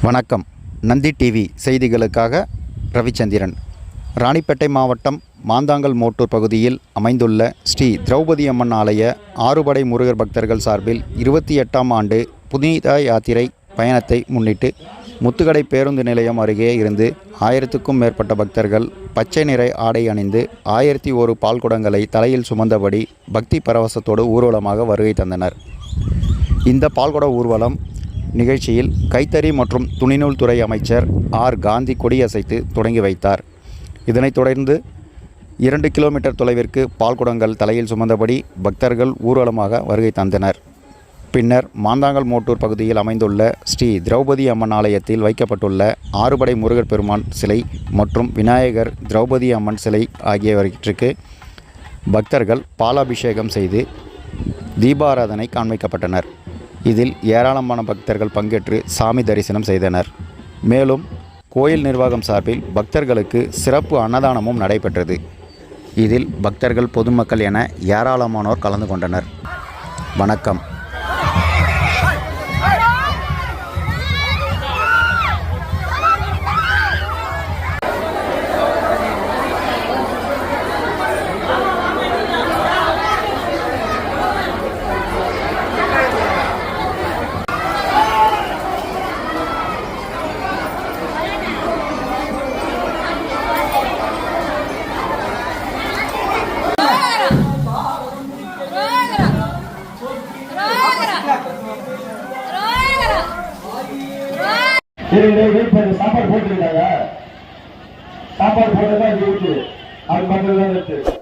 வணக்கம். நந்தி டிவி செய்திகளுக்காக ரவிச்சந்திரன். ராணிப்பேட்டை மாவட்டம் மாந்தாங்கல் மோட்டூர் பகுதியில் அமைந்துள்ள ஸ்ரீ திரௌபதி அம்மன் ஆலய ஆறுபடை முருகர் பக்தர்கள் சார்பில் 28ஆம் ஆண்டு புனித யாத்திரை பயணத்தை முன்னிட்டு முத்துக்கடை பேருந்து நிலையம் அருகே இருந்து 1000க்கும் மேற்பட்ட பக்தர்கள் பச்சை நிற ஆடை அணிந்து 1001 பால்குடங்களை தலையில் சுமந்தபடி பக்தி பரவசத்தோடு ஊர்வலமாக வருகை தந்தனர். இந்த பால்குட ஊர்வலம் நிகழ்ச்சியில் கைத்தறி மற்றும் துணிநூல் துறை அமைச்சர் ஆர். காந்தி கொடியசைத்து தொடங்கி வைத்தார். இதனைத் தொடர்ந்து 2 கிலோமீட்டர் தொலைவிற்கு பால்குடங்கள் தலையில் சுமந்தபடி பக்தர்கள் ஊர்வலமாக வருகை தந்தனர். பின்னர் மாந்தாங்கல் மோட்டூர் பகுதியில் அமைந்துள்ள ஸ்ரீ திரௌபதி அம்மன் ஆலயத்தில் வைக்கப்பட்டுள்ள ஆறுபடை முருகர் பெருமான் சிலை மற்றும் விநாயகர், திரௌபதி அம்மன் சிலை ஆகியவற்றிற்கு பக்தர்கள் பாலாபிஷேகம் செய்து தீபாராதனை காண்பிக்கப்பட்டனர். இதில் ஏராளமான பக்தர்கள் பங்கேற்று சாமி தரிசனம் செய்தனர். மேலும் கோயில் நிர்வாகம் சார்பில் பக்தர்களுக்கு சிறப்பு அன்னதானமும் நடைபெற்றது. இதில் பக்தர்கள், பொதுமக்கள் என ஏராளமானோர் கலந்து கொண்டனர். வணக்கம். சாப்பாடு போட்டுருக்காங்க. சாப்பாடு போட்டதான் இருக்கு. அது மட்டும் தான் இருக்கு.